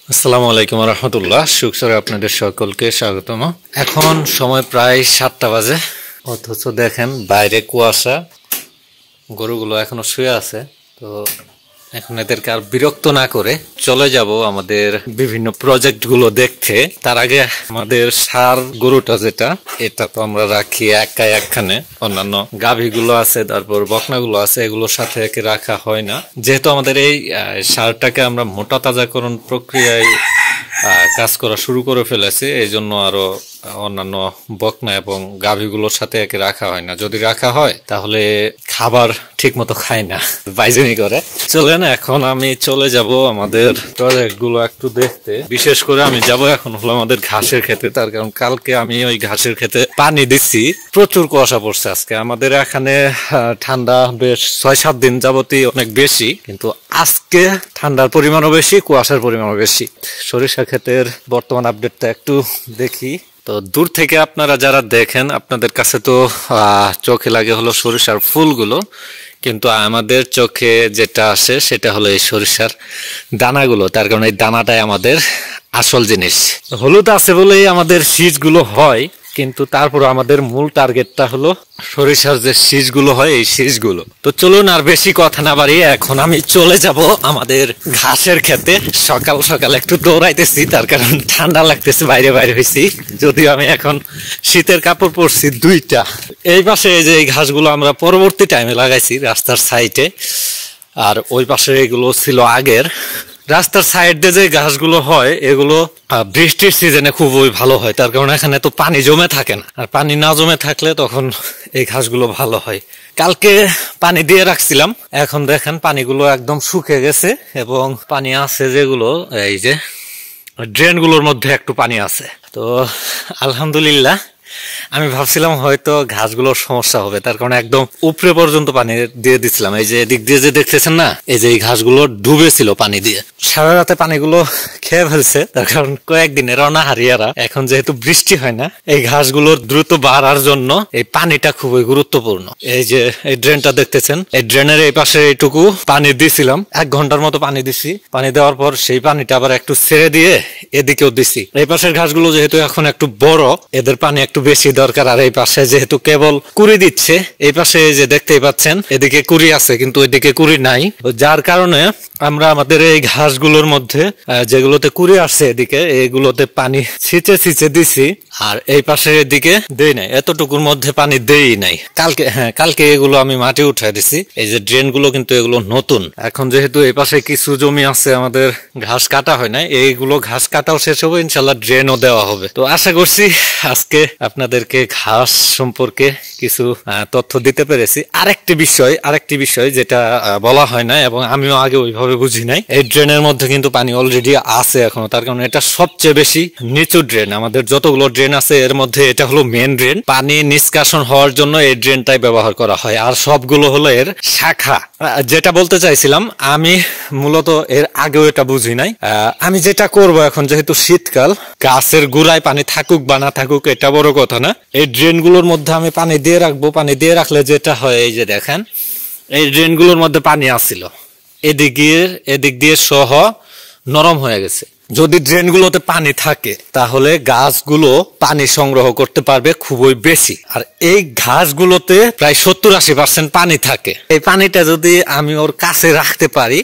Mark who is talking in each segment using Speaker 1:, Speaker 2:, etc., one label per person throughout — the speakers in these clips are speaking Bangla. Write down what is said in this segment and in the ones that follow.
Speaker 1: আসসালামু আলাইকুম রহমতুল্লাহ। সুখসরে আপনাদের সকলকে স্বাগতম। এখন সময় প্রায় 7টা বাজে, অথচ দেখেন বাইরে কুয়াশা, গরুগুলো এখনো শুয়ে আছে। তো এখন এদেরকে আর বিরক্ত না করে চলে যাব আমাদের বিভিন্ন প্রজেক্ট গুলো দেখতে। তার আগে আমাদের ষাঁড় গরুটা যেটা, এটা তো আমরা রাখি একাই একখানে, অন্যান্য গাভীগুলো আছে, তারপর বকনাগুলো আছে, এগুলোর সাথে একে রাখা হয় না। যেহেতু আমাদের এই ষাঁড়টাকে আমরা মোটা তাজাকরণ প্রক্রিয়ায় কাজ করা শুরু করে ফেলেছে, এই জন্য আরো অন্যান্য বকনা এবং গাভীগুলোর সাথে একে রাখা হয় না। যদি রাখা হয় তাহলে খাবার ঠিক মতো খায় না, বাইজনি করে। চলেন এখন আমি চলে যাব আমাদের প্রজেক্ট গুলো একটু দেখতে। বিশেষ করে আমি যাব এখন হলো আমাদের ঘাসের খেতে, তার কারণ কালকে আমি ওই ঘাসের খেতে পানি দিচ্ছি, প্রচুর কুয়াশা পড়ছে আজকে। আমাদের এখানে ঠান্ডা বেশ 6-7 দিন যাবতই অনেক বেশি, কিন্তু আজকে ঠান্ডার পরিমাণও বেশি, কুয়াশার পরিমাণও বেশি। সরিষা ক্ষেতের বর্তমান আপডেটটা একটু দেখি। তো দূর থেকে আপনারা যারা দেখেন, আপনাদের কাছে তো চোখে লাগে হলো সরিষার ফুলগুলো, কিন্তু আমাদের চোখে যেটা আসে সেটা হলো এই সরিষার দানাগুলো। তার কারণে এই দানাটাই আমাদের আসল জিনিস। হলুদ আছে বলেই আমাদের শীষগুলো হয়, কিন্তু তারপর আমাদের মূল টার্গেটটা হলো সরিষার যে শীষগুলো হয়, এই শীষগুলো। তো চলুন আর বেশি কথা না বাড়িয়ে এখন আমি চলে যাব আমাদের ঘাসের খেতে। সকাল সকাল একটু দৌড়াইতেছি, তার কারণ ঠান্ডা লাগতেছে, বাইরে হয়েছি। যদিও আমি এখন শীতের কাপড় পরছি 2টা। এই পাশে যে এই ঘাসগুলো আমরা পরবর্তী টাইমে লাগাইছি রাস্তার সাইডে, আর ওই পাশে এগুলো ছিল আগের। রাস্তার সাইড দিয়ে যে ঘাসগুলো হয় এগুলো বৃষ্টির সিজনে খুবই ভালো হয়, তার কারণ এখানে তো পানি জমে থাকে না। আর পানি না জমে থাকলে তখন এই ঘাসগুলো ভালো হয়। কালকে পানি দিয়ে রাখছিলাম, এখন দেখেন পানিগুলো একদম শুকিয়ে গেছে, এবং পানি আছে যেগুলো এই যে ড্রেনগুলোর মধ্যে একটু পানি আছে। তো আলহামদুলিল্লাহ, আমি ভাবছিলাম হয়তো ঘাসগুলোর সমস্যা হবে, তার কারণে একদম উপরে পর্যন্ত পানি দিয়ে দিচ্ছিলাম। এই যে এদিক দিয়ে যে দেখতেছেন না, এই যে এই ঘাসগুলো ডুবেছিল পানি দিয়ে, সারা রাতে পানিগুলো খেয়ে ফেলছে। তার কারণ কয়েকদিনের অনাহারিয়ারা, এখন যেহেতু বৃষ্টি হয় না, এই ঘাসগুলোর দ্রুত বাড়ার জন্য এই পানিটা খুবই গুরুত্বপূর্ণ। এই যে এই ড্রেনটা দেখতেছেন, এই ড্রেনের এই পাশে এইটুকু পানি দিছিলাম, 1 ঘন্টার মতো পানি দিছি। পানি দেওয়ার পর সেই পানিটা আবার একটু ছেড়ে দিয়ে এদিকেও দিছি। এই পাশের ঘাসগুলো যেহেতু এখন একটু বড়, এদের পানি একটু বেশি দরকার। আর এই পাশে যেহেতু কেবল কুড়ি দিচ্ছে, এই পাশে যে দেখতেই পাচ্ছেন এদিকে কুড়ি আছে কিন্তু ওইদিকে কুড়ি নাই, যার কারণে আমরা আমাদের এই ঘাসগুলোর মধ্যে যেগুলোতে কুড়ি আসছে এদিকে, এইগুলোতে পানি ছিঁচে দিছি, আর এই পাশে এদিকে দেই নাই, এতটুকুর মধ্যে পানি দেই নাই। কালকে এগুলো আমি মাটি উঠাই দিছি। এই যে ড্রেন গুলো কিন্তু এগুলো নতুন। এখন যেহেতু এই পাশে কিছু জমি আছে আমাদের ঘাস কাটা হয় না, এইগুলো ঘাস কাটাও শেষ হবে, ইনশাল্লাহ ড্রেনও দেওয়া হবে। তো আশা করছি আজকে আপনাদেরকে ঘাস সম্পর্কে কিছু তথ্য দিতে পেরেছি। আরেকটি বিষয় যেটা বলা হয় না, এবং আমিও আগে ওইভাবে বুঝি নাই, এই ড্রেনের মধ্যে কিন্তু পানি অলরেডি আছে এখনো। তার কারণে এটা সবচেয়ে বেশি নিচু ড্রেন। আমাদের যতগুলো ড্রেন আছে এর মধ্যে এটা হলো মেন ড্রেন। পানি নিষ্কাশন হওয়ার জন্য এই ড্রেনটাই ব্যবহার করা হয়, আর সবগুলো হলো এর শাখা। যেটা বলতে চাইছিলাম, আমি মূলত এর আগেও এটা বুঝি নাই। আমি যেটা করব এখন, যেহেতু শীতকাল, গাছের গোড়ায় পানি থাকুক বা না থাকুক এটা বড় কথা না, এই ড্রেনগুলোর মধ্যে আমি পানি দিয়ে রাখবো। পানি দিয়ে রাখলে যেটা হয়, এই যে দেখেন এই ড্রেনগুলোর মধ্যে পানি আসছিল, এদিক দিয়ে সহ নরম হয়ে গেছে। যদি ড্রেনগুলোতে পানি থাকে তাহলে গাছগুলো পানি সংগ্রহ করতে পারবে খুবই বেশি। আর এই ঘাসগুলোতে প্রায় 70-80% পানি থাকে। এই পানিটা যদি আমি ওর কাছে রাখতে পারি,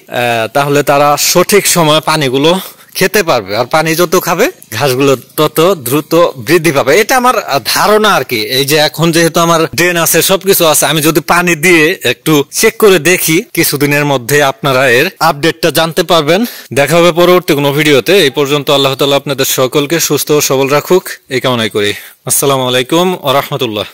Speaker 1: তাহলে তারা সঠিক সময়ে পানিগুলো খেতে পারবে, আর পানি যত খাবে ঘাসগুলো তত দ্রুত বৃদ্ধি পাবে। এটা আমার ধারণা আর কি। এই যে এখন যেহেতু আমার ড্রেন আছে, সবকিছু আছে, আমি যদি পানি দিয়ে একটু চেক করে দেখি, কিছুদিনের মধ্যে আপনারা এর আপডেটটা জানতে পারবেন। দেখা হবে পরবর্তী কোনো ভিডিওতে। এই পর্যন্ত আল্লাহ তাআলা আপনাদের সকলকে সুস্থ ও সবল রাখুক, এই কামনাই করি। আসসালামু আলাইকুম ওয়া রাহমাতুল্লাহ।